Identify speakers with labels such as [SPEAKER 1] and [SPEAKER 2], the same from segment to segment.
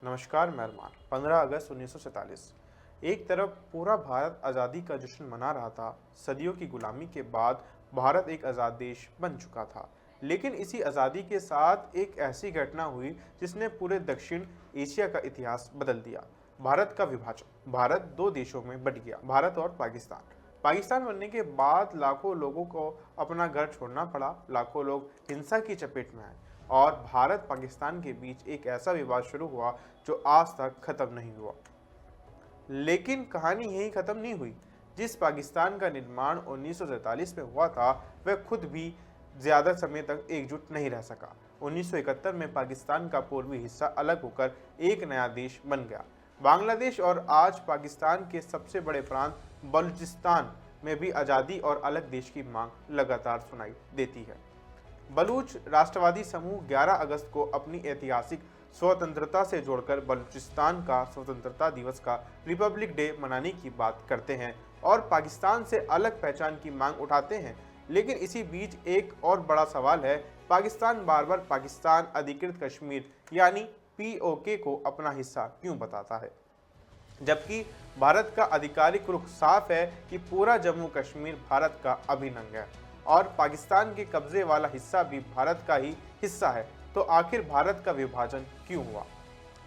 [SPEAKER 1] नमस्कार। मैं अरमान। 15 अगस्त 1947 एक तरफ पूरा भारत आज़ादी का जश्न मना रहा था। सदियों की गुलामी के बाद भारत एक आज़ाद देश बन चुका था। लेकिन इसी आज़ादी के साथ एक ऐसी घटना हुई जिसने पूरे दक्षिण एशिया का इतिहास बदल दिया। भारत का विभाजन। भारत दो देशों में बंट गया, भारत और पाकिस्तान। पाकिस्तान बनने के बाद लाखों लोगों को अपना घर छोड़ना पड़ा, लाखों लोग हिंसा की चपेट में आए और भारत पाकिस्तान के बीच एक ऐसा विवाद शुरू हुआ जो आज तक खत्म नहीं हुआ। लेकिन कहानी यहीं खत्म नहीं हुई। जिस पाकिस्तान का निर्माण 1947 में हुआ था, वह खुद भी ज्यादा समय तक एकजुट नहीं रह सका। 1971 में पाकिस्तान का पूर्वी हिस्सा अलग होकर एक नया देश बन गया, बांग्लादेश। और आज पाकिस्तान के सबसे बड़े प्रांत बलूचिस्तान में भी आज़ादी और अलग देश की मांग लगातार सुनाई देती है। बलूच राष्ट्रवादी समूह 11 अगस्त को अपनी ऐतिहासिक स्वतंत्रता से जोड़कर बलूचिस्तान का स्वतंत्रता दिवस का रिपब्लिक डे मनाने की बात करते हैं और पाकिस्तान से अलग पहचान की मांग उठाते हैं। लेकिन इसी बीच एक और बड़ा सवाल है, पाकिस्तान बार बार पाकिस्तान अधिकृत कश्मीर यानी पीओके को अपना हिस्सा क्यों बताता है, जबकि भारत का आधिकारिक रुख साफ है कि पूरा जम्मू कश्मीर भारत का अभिन्न अंग है और पाकिस्तान के कब्जे वाला हिस्सा भी भारत का ही हिस्सा है। तो आखिर भारत का विभाजन क्यों हुआ?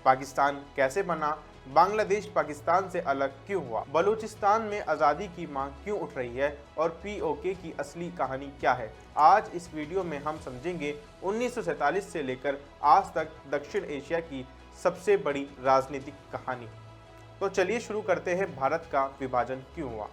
[SPEAKER 1] पाकिस्तान कैसे बना? बांग्लादेश पाकिस्तान से अलग क्यों हुआ? बलूचिस्तान में आज़ादी की मांग क्यों उठ रही है और पीओके की असली कहानी क्या है? आज इस वीडियो में हम समझेंगे 1947 से लेकर आज तक दक्षिण एशिया की सबसे बड़ी राजनीतिक कहानी। तो चलिए शुरू करते हैं, भारत का विभाजन क्यों हुआ।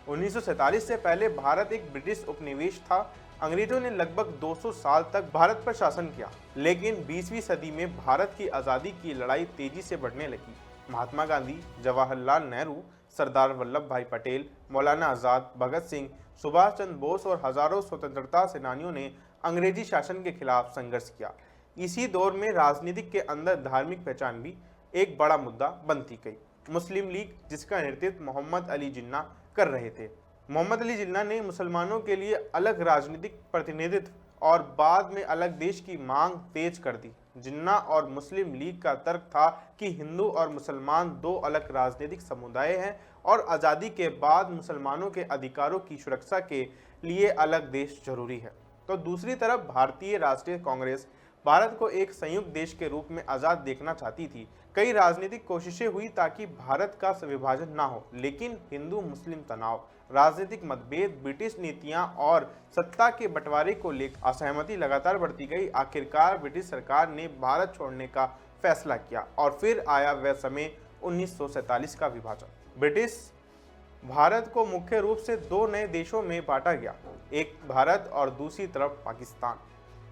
[SPEAKER 1] 1947 से पहले भारत एक ब्रिटिश उपनिवेश था। अंग्रेजों ने लगभग 200 साल तक भारत पर शासन किया, लेकिन 20वीं सदी में भारत की आज़ादी की लड़ाई तेजी से बढ़ने लगी। महात्मा गांधी, जवाहरलाल नेहरू, सरदार वल्लभ भाई पटेल, मौलाना आज़ाद, भगत सिंह, सुभाष चंद्र बोस और हजारों स्वतंत्रता सेनानियों ने अंग्रेजी शासन के खिलाफ संघर्ष किया। इसी दौर में राजनीतिक के अंदर धार्मिक पहचान भी एक बड़ा मुद्दा बनती गई। मुस्लिम लीग, जिसका नेतृत्व मोहम्मद अली जिन्ना कर रहे थे। मोहम्मद अली जिन्ना ने मुसलमानों के लिए अलग राजनीतिक प्रतिनिधित्व और बाद में अलग देश की मांग तेज कर दी। जिन्ना और मुस्लिम लीग का तर्क था कि हिंदू और मुसलमान दो अलग राजनीतिक समुदाय हैं और आज़ादी के बाद मुसलमानों के अधिकारों की सुरक्षा के लिए अलग देश जरूरी है। तो दूसरी तरफ भारतीय राष्ट्रीय कांग्रेस भारत को एक संयुक्त देश के रूप में आज़ाद देखना चाहती थी। कई राजनीतिक कोशिशें हुई ताकि भारत का विभाजन ना हो, लेकिन हिंदू मुस्लिम तनाव, राजनीतिक मतभेद, ब्रिटिश नीतियां और सत्ता के बंटवारे को लेकर असहमति लगातार बढ़ती गई। आखिरकार ब्रिटिश सरकार ने भारत छोड़ने का फैसला किया और फिर आया वह समय 1947 का विभाजन। ब्रिटिश भारत को मुख्य रूप से दो नए देशों में बांटा गया, एक भारत और दूसरी तरफ पाकिस्तान।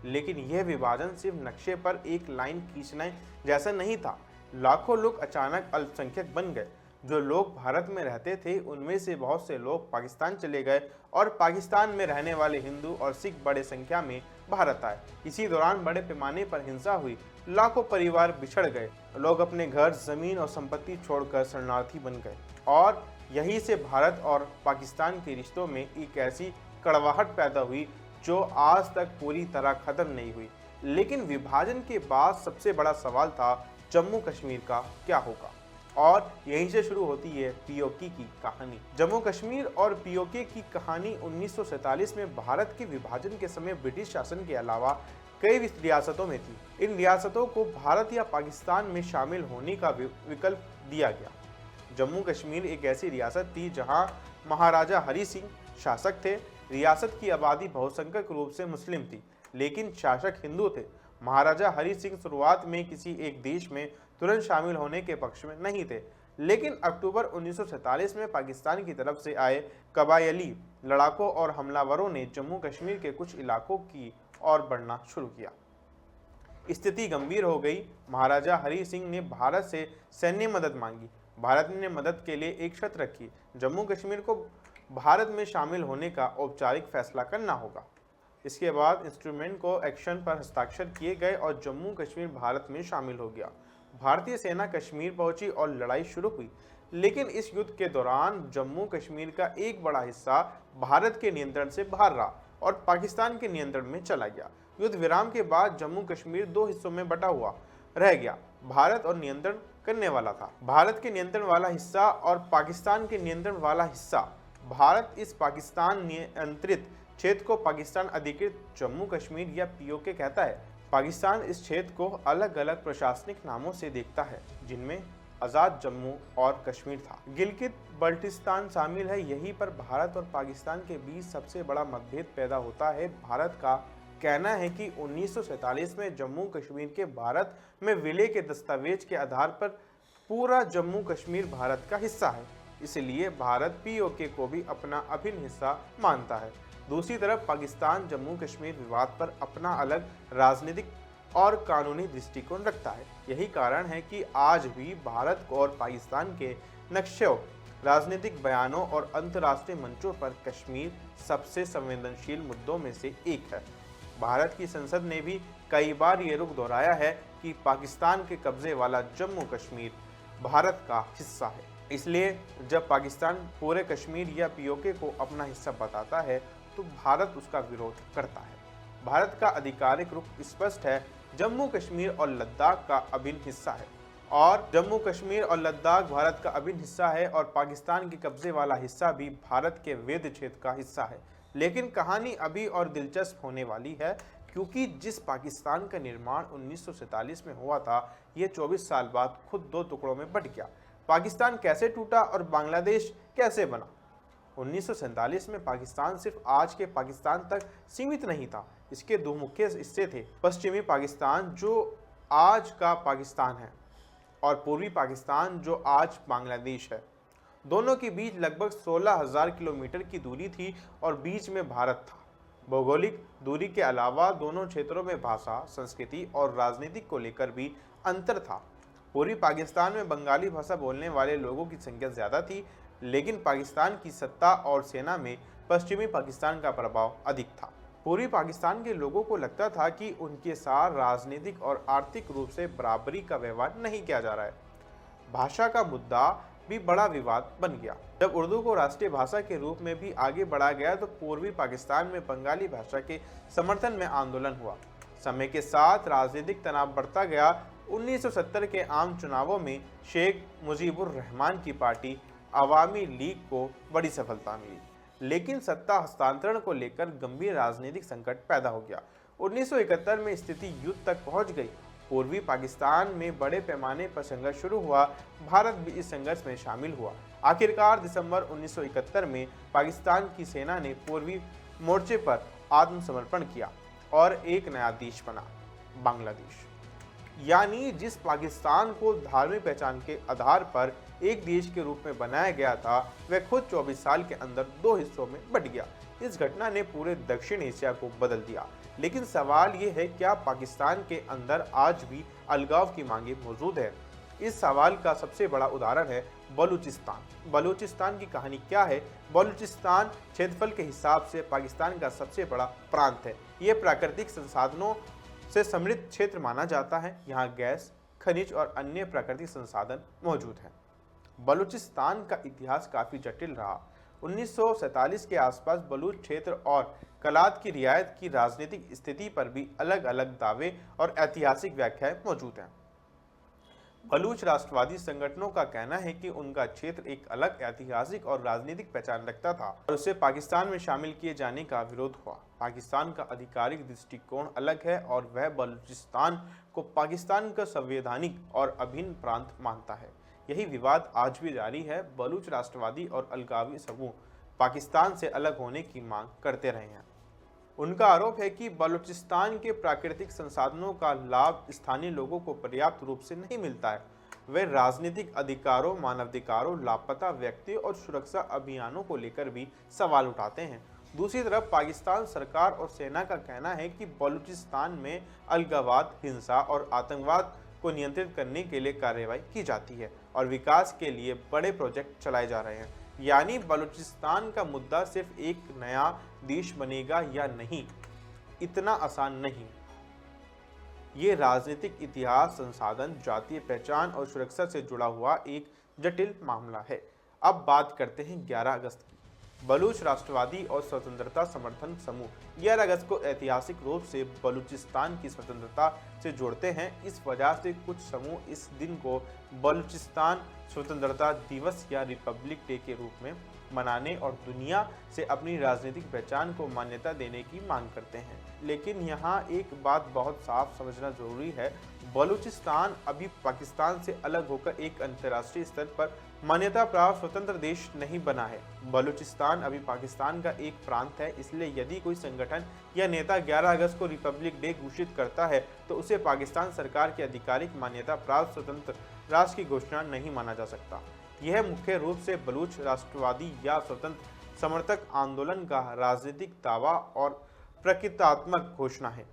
[SPEAKER 1] लेकिन यह विभाजन सिर्फ नक्शे पर एक लाइन खींचने जैसा नहीं था। लाखों लोग अचानक अल्पसंख्यक बन गए। जो लोग भारत में रहते थे उनमें से बहुत से लोग पाकिस्तान चले गए और पाकिस्तान में रहने वाले हिंदू और सिख बड़े संख्या में भारत आए। इसी दौरान बड़े पैमाने पर हिंसा हुई, लाखों परिवार बिछड़ गए, लोग अपने घर, जमीन और संपत्ति छोड़कर शरणार्थी बन गए और यहीं से भारत और पाकिस्तान के रिश्तों में एक ऐसी कड़वाहट पैदा हुई जो आज तक पूरी तरह खत्म नहीं हुई। लेकिन विभाजन के बाद सबसे बड़ा सवाल था, जम्मू कश्मीर का क्या होगा? और यहीं से शुरू होती है पीओके की कहानी। जम्मू कश्मीर और पीओके की कहानी 1947 में भारत के विभाजन के समय ब्रिटिश शासन के अलावा कई रियासतों में थी। इन रियासतों को भारत या पाकिस्तान में शामिल होने का विकल्प दिया गया। जम्मू कश्मीर एक ऐसी रियासत थी जहां महाराजा हरि सिंह शासक थे। रियासत की आबादी बहुसंख्यक रूप से मुस्लिम थी, लेकिन शासक हिंदू थे। महाराजा हरि सिंह शुरुआत में किसी एक देश में तुरंत शामिल होने के पक्ष में नहीं थे, लेकिन अक्टूबर 1947 में पाकिस्तान की तरफ से आए कबायली लड़ाकों और हमलावरों ने जम्मू कश्मीर के कुछ इलाकों की ओर बढ़ना शुरू किया। स्थिति गंभीर हो गई। महाराजा हरि सिंह ने भारत से सैन्य मदद मांगी। भारत ने मदद के लिए एक शर्त रखी, जम्मू कश्मीर को भारत में शामिल होने का औपचारिक फैसला करना होगा। इसके बाद इंस्ट्रूमेंट को एक्शन पर हस्ताक्षर किए गए और जम्मू कश्मीर भारत में शामिल हो गया। भारतीय सेना कश्मीर पहुंची और लड़ाई शुरू हुई, लेकिन इस युद्ध के दौरान जम्मू कश्मीर का एक बड़ा हिस्सा भारत के नियंत्रण से बाहर रहा और पाकिस्तान के नियंत्रण में चला गया। युद्ध विराम के बाद जम्मू कश्मीर दो हिस्सों में बटा हुआ रह गया। भारत और नियंत्रण करने वाला था। भारत के नियंत्रण वाला हिस्सा और पाकिस्तान के नियंत्रण वाला हिस्सा। भारत इस पाकिस्तान नियंत्रित क्षेत्र को पाकिस्तान अधिकृत जम्मू कश्मीर या पीओके कहता है। पाकिस्तान इस क्षेत्र को अलग अलग प्रशासनिक नामों से देखता है, जिनमें आज़ाद जम्मू और कश्मीर था। गिलगित बल्टिस्तान शामिल है। यहीं पर भारत और पाकिस्तान के बीच सबसे बड़ा मतभेद पैदा होता है। भारत का कहना है कि 1947 में जम्मू कश्मीर के भारत में विलय के दस्तावेज के आधार पर पूरा जम्मू कश्मीर भारत का हिस्सा है, इसलिए भारत पीओके को भी अपना अभिन्न हिस्सा मानता है। दूसरी तरफ पाकिस्तान जम्मू कश्मीर विवाद पर अपना अलग राजनीतिक और कानूनी दृष्टिकोण रखता है। यही कारण है कि आज भी भारत और पाकिस्तान के नक्शों, राजनीतिक बयानों और अंतर्राष्ट्रीय मंचों पर कश्मीर सबसे संवेदनशील मुद्दों में से एक है। भारत की संसद ने भी कई बार ये रुख दोहराया है कि पाकिस्तान के कब्जे वाला जम्मू कश्मीर भारत का हिस्सा है। इसलिए जब पाकिस्तान पूरे कश्मीर या पीओके को अपना हिस्सा बताता है तो भारत उसका विरोध करता है। भारत का आधिकारिक रुख स्पष्ट है, जम्मू कश्मीर और लद्दाख का अभिन्न हिस्सा है और जम्मू कश्मीर और लद्दाख भारत का अभिन्न हिस्सा है और पाकिस्तान के कब्जे वाला हिस्सा भी भारत के वैध क्षेत्र का हिस्सा है। लेकिन कहानी अभी और दिलचस्प होने वाली है, क्योंकि जिस पाकिस्तान का निर्माण 1947 में हुआ था, ये 24 साल बाद खुद दो टुकड़ों में बंट गया। पाकिस्तान कैसे टूटा और बांग्लादेश कैसे बना? 1947 में पाकिस्तान सिर्फ आज के पाकिस्तान तक सीमित नहीं था। इसके दो मुख्य हिस्से थे, पश्चिमी पाकिस्तान जो आज का पाकिस्तान है और पूर्वी पाकिस्तान जो आज बांग्लादेश है। दोनों के बीच लगभग 16,000 किलोमीटर की दूरी थी और बीच में भारत था। भौगोलिक दूरी के अलावा दोनों क्षेत्रों में भाषा, संस्कृति और राजनीति को लेकर भी अंतर था। पूर्वी पाकिस्तान में बंगाली भाषा बोलने वाले लोगों की संख्या ज़्यादा थी, लेकिन पाकिस्तान की सत्ता और सेना में पश्चिमी पाकिस्तान का प्रभाव अधिक था। पूर्वी पाकिस्तान के लोगों को लगता था कि उनके साथ राजनीतिक और आर्थिक रूप से बराबरी का व्यवहार नहीं किया जा रहा है। भाषा का मुद्दा भी बड़ा विवाद बन गया। जब उर्दू को राष्ट्रीय भाषा के रूप में भी आगे बढ़ा गया तो पूर्वी पाकिस्तान में बंगाली भाषा के समर्थन में आंदोलन हुआ। समय के साथ राजनीतिक तनाव बढ़ता गया। 1970 के आम चुनावों में शेख मुजीबुर रहमान की पार्टी अवामी लीग को बड़ी सफलता मिली, लेकिन सत्ता हस्तांतरण को लेकर गंभीर राजनीतिक संकट पैदा हो गया। 1971 में स्थिति युद्ध तक पहुंच गई। पूर्वी पाकिस्तान में बड़े पैमाने पर संघर्ष शुरू हुआ। भारत भी इस संघर्ष में शामिल हुआ। आखिरकार दिसंबर 1971 में पाकिस्तान की सेना ने पूर्वी मोर्चे पर आत्मसमर्पण किया और एक नया देश बना, बांग्लादेश। यानी जिस पाकिस्तान को धार्मिक पहचान के आधार पर एक देश के रूप में बनाया गया था, वह खुद 24 साल के अंदर दो हिस्सों में बंट गया। इस घटना ने पूरे दक्षिण एशिया को बदल दिया। लेकिन सवाल ये है, क्या पाकिस्तान के अंदर आज भी अलगाव की मांगे मौजूद है? इस सवाल का सबसे बड़ा उदाहरण है बलूचिस्तान। बलूचिस्तान की कहानी क्या है? बलूचिस्तान क्षेत्रफल के हिसाब से पाकिस्तान का सबसे बड़ा प्रांत है। ये प्राकृतिक संसाधनों से समृद्ध क्षेत्र माना जाता है। यहाँ गैस, खनिज और अन्य प्राकृतिक संसाधन मौजूद हैं। बलूचिस्तान का इतिहास काफ़ी जटिल रहा। 1947 के आसपास बलूच क्षेत्र और कलात की रियायत की राजनीतिक स्थिति पर भी अलग अलग दावे और ऐतिहासिक व्याख्याएं मौजूद हैं। बलूच राष्ट्रवादी संगठनों का कहना है कि उनका क्षेत्र एक अलग ऐतिहासिक और राजनीतिक पहचान रखता था और उसे पाकिस्तान में शामिल किए जाने का विरोध हुआ। पाकिस्तान का आधिकारिक दृष्टिकोण अलग है और वह बलूचिस्तान को पाकिस्तान का संवैधानिक और अभिन्न प्रांत मानता है। यही विवाद आज भी जारी है। बलूच राष्ट्रवादी और अलगावी समूह पाकिस्तान से अलग होने की मांग करते रहे हैं। उनका आरोप है कि बलूचिस्तान के प्राकृतिक संसाधनों का लाभ स्थानीय लोगों को पर्याप्त रूप से नहीं मिलता है। वे राजनीतिक अधिकारों, मानवाधिकारों, लापता व्यक्ति और सुरक्षा अभियानों को लेकर भी सवाल उठाते हैं। दूसरी तरफ पाकिस्तान सरकार और सेना का कहना है कि बलूचिस्तान में अलगाववाद, हिंसा और आतंकवाद को नियंत्रित करने के लिए कार्रवाई की जाती है और विकास के लिए बड़े प्रोजेक्ट चलाए जा रहे हैं। यानी बलूचिस्तान का मुद्दा सिर्फ एक नया देश बनेगा या नहीं, इतना आसान नहीं। ये राजनीतिक इतिहास, संसाधन, जातीय पहचान और सुरक्षा से जुड़ा हुआ एक जटिल मामला है। अब बात करते हैं 11 अगस्त की। बलूच राष्ट्रवादी और स्वतंत्रता समर्थन समूह 11 अगस्त को ऐतिहासिक रूप से बलूचिस्तान की स्वतंत्रता से जोड़ते हैं। इस वजह से कुछ समूह इस दिन को बलूचिस्तान स्वतंत्रता दिवस या रिपब्लिक डे के रूप में मनाने और दुनिया से अपनी राजनीतिक पहचान को मान्यता देने की मांग करते हैं। लेकिन यहाँ एक बात बहुत साफ समझना जरूरी है, बलूचिस्तान अभी पाकिस्तान से अलग होकर एक अंतर्राष्ट्रीय स्तर पर मान्यता प्राप्त स्वतंत्र देश नहीं बना है। बलूचिस्तान अभी पाकिस्तान का एक प्रांत है, इसलिए यदि कोई संगठन या नेता 11 अगस्त को रिपब्लिक डे घोषित करता है तो उसे पाकिस्तान सरकार की आधिकारिक मान्यता प्राप्त स्वतंत्र राष्ट्र की घोषणा नहीं माना जा सकता। यह मुख्य रूप से बलूच राष्ट्रवादी या स्वतंत्र समर्थक आंदोलन का राजनीतिक दावा और प्रतीकात्मक घोषणा है।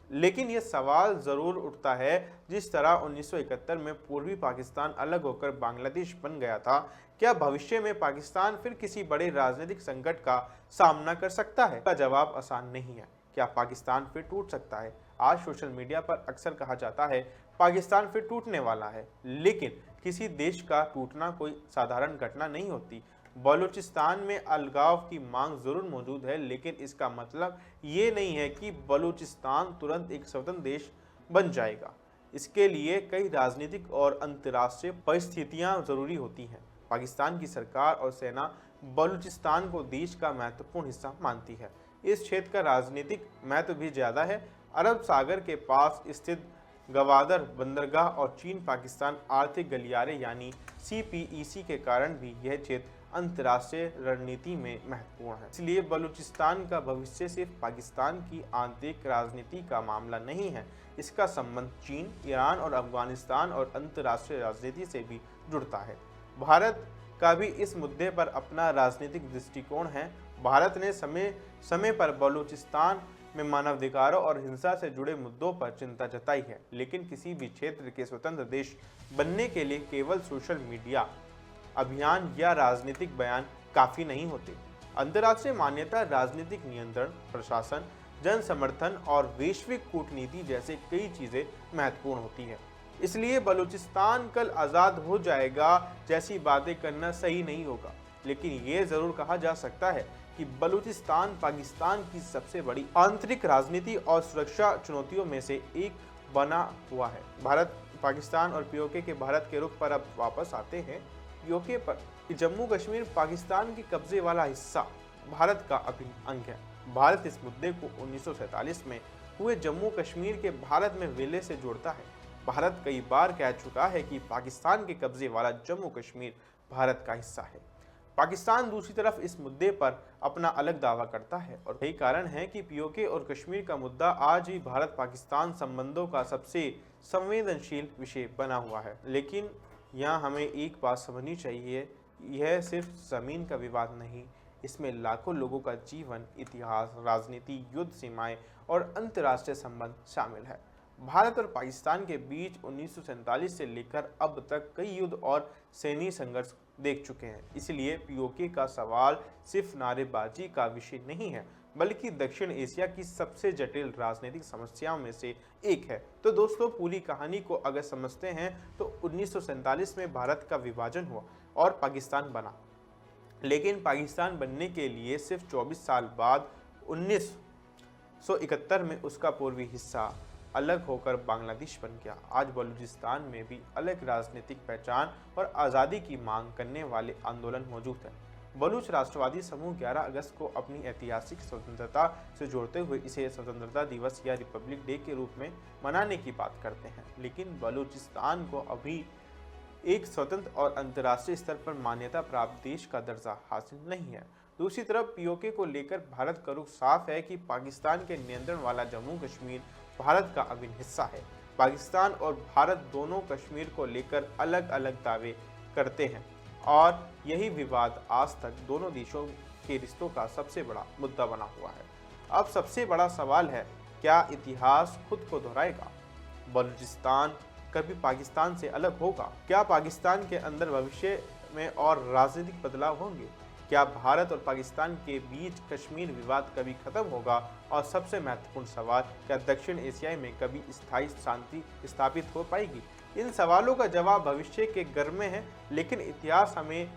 [SPEAKER 1] लेकिन यह सवाल जरूर उठता है, जिस तरह 1971 में पूर्वी पाकिस्तान अलग होकर बांग्लादेश बन गया था, क्या भविष्य में पाकिस्तान फिर किसी बड़े राजनीतिक संकट का सामना कर सकता है? इसका जवाब आसान नहीं है। क्या पाकिस्तान फिर टूट सकता है? आज सोशल मीडिया पर अक्सर कहा जाता है पाकिस्तान फिर टूटने वाला है, लेकिन किसी देश का टूटना कोई साधारण घटना नहीं होती। बलूचिस्तान में अलगाव की मांग जरूर मौजूद है, लेकिन इसका मतलब ये नहीं है कि बलूचिस्तान तुरंत एक स्वतंत्र देश बन जाएगा। इसके लिए कई राजनीतिक और अंतर्राष्ट्रीय परिस्थितियां जरूरी होती हैं। पाकिस्तान की सरकार और सेना बलूचिस्तान को देश का महत्वपूर्ण हिस्सा मानती है। इस क्षेत्र का राजनीतिक महत्व भी ज्यादा है। अरब सागर के पास स्थित गवादर बंदरगाह और चीन पाकिस्तान आर्थिक गलियारे यानी CPEC के कारण भी यह क्षेत्र अंतर्राष्ट्रीय रणनीति में महत्वपूर्ण है। इसलिए बलूचिस्तान का भविष्य सिर्फ पाकिस्तान की आंतरिक राजनीति का मामला नहीं है, इसका संबंध चीन, ईरान और अफगानिस्तान और अंतर्राष्ट्रीय राजनीति से भी जुड़ता है। भारत का भी इस मुद्दे पर अपना राजनीतिक दृष्टिकोण है। भारत ने समय समय पर बलूचिस्तान में मानवाधिकारों और हिंसा से जुड़े मुद्दों पर चिंता जताई है, लेकिन किसी भी क्षेत्र के स्वतंत्र देश बनने के लिए केवल सोशल मीडिया अभियान या राजनीतिक बयान काफी नहीं होते। अंतर्राष्ट्रीय मान्यता, राजनीतिक नियंत्रण, प्रशासन, जन समर्थन और वैश्विक कूटनीति जैसे कई चीजें महत्वपूर्ण होती है। इसलिए बलूचिस्तान कल आजाद हो जाएगा जैसी बातें करना सही नहीं होगा, लेकिन ये जरूर कहा जा सकता है कि बलूचिस्तान पाकिस्तान की सबसे बड़ी आंतरिक राजनीति और सुरक्षा चुनौतियों में से एक बना हुआ है। भारत, पाकिस्तान और POK के भारत के रुख पर अब वापस आते हैं। POK पर जम्मू कश्मीर पाकिस्तान के कब्जे वाला हिस्सा भारत का अभिन्न अंग है। भारत इस मुद्दे को 1947 में हुए जम्मू कश्मीर के भारत में विलय से जोड़ता है। भारत कई बार कह चुका है कि पाकिस्तान के कब्जे वाला जम्मू कश्मीर भारत का हिस्सा है। पाकिस्तान दूसरी तरफ इस मुद्दे पर अपना अलग दावा करता है और यही कारण है कि POK और कश्मीर का मुद्दा आज भी भारत पाकिस्तान संबंधों का सबसे संवेदनशील विषय बना हुआ है। लेकिन यहाँ हमें एक बात समझनी चाहिए, यह सिर्फ ज़मीन का विवाद नहीं, इसमें लाखों लोगों का जीवन, इतिहास, राजनीति, युद्ध, सीमाएं और अंतर्राष्ट्रीय संबंध शामिल है। भारत और पाकिस्तान के बीच 1947 से लेकर अब तक कई युद्ध और सैन्य संघर्ष देख चुके हैं। इसलिए POK का सवाल सिर्फ नारेबाजी का विषय नहीं है, बल्कि दक्षिण एशिया की सबसे जटिल राजनीतिक समस्याओं में से एक है। तो दोस्तों, पूरी कहानी को अगर समझते हैं तो 1947 में भारत का विभाजन हुआ और पाकिस्तान बना, लेकिन पाकिस्तान बनने के लिए सिर्फ 24 साल बाद 1971 में उसका पूर्वी हिस्सा अलग होकर बांग्लादेश बन गया। आज बलूचिस्तान में भी अलग राजनीतिक पहचान और आज़ादी की मांग करने वाले आंदोलन मौजूद हैं। बलूच राष्ट्रवादी समूह 11 अगस्त को अपनी ऐतिहासिक स्वतंत्रता से जोड़ते हुए इसे स्वतंत्रता दिवस या रिपब्लिक डे के रूप में मनाने की बात करते हैं, लेकिन बलूचिस्तान को अभी एक स्वतंत्र और अंतर्राष्ट्रीय स्तर पर मान्यता प्राप्त देश का दर्जा हासिल नहीं है। दूसरी तरफ POK को लेकर भारत का रुख साफ है कि पाकिस्तान के नियंत्रण वाला जम्मू कश्मीर भारत का अभिन्न हिस्सा है। पाकिस्तान और भारत दोनों कश्मीर को लेकर अलग अलग दावे करते हैं और यही विवाद आज तक दोनों देशों के रिश्तों का सबसे बड़ा मुद्दा बना हुआ है। अब सबसे बड़ा सवाल है, क्या इतिहास खुद को दोहराएगा? बलूचिस्तान कभी पाकिस्तान से अलग होगा? क्या पाकिस्तान के अंदर भविष्य में और राजनीतिक बदलाव होंगे? क्या भारत और पाकिस्तान के बीच कश्मीर विवाद कभी खत्म होगा? और सबसे महत्वपूर्ण सवाल, क्या दक्षिण एशिया में कभी स्थायी शांति स्थापित हो पाएगी? इन सवालों का जवाब भविष्य के घर में है, लेकिन इतिहास हमें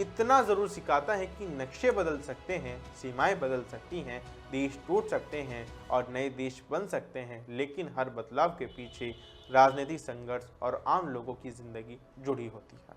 [SPEAKER 1] इतना ज़रूर सिखाता है कि नक्शे बदल सकते हैं, सीमाएं बदल सकती हैं, देश टूट सकते हैं और नए देश बन सकते हैं, लेकिन हर बदलाव के पीछे राजनीतिक संघर्ष और आम लोगों की ज़िंदगी जुड़ी होती है।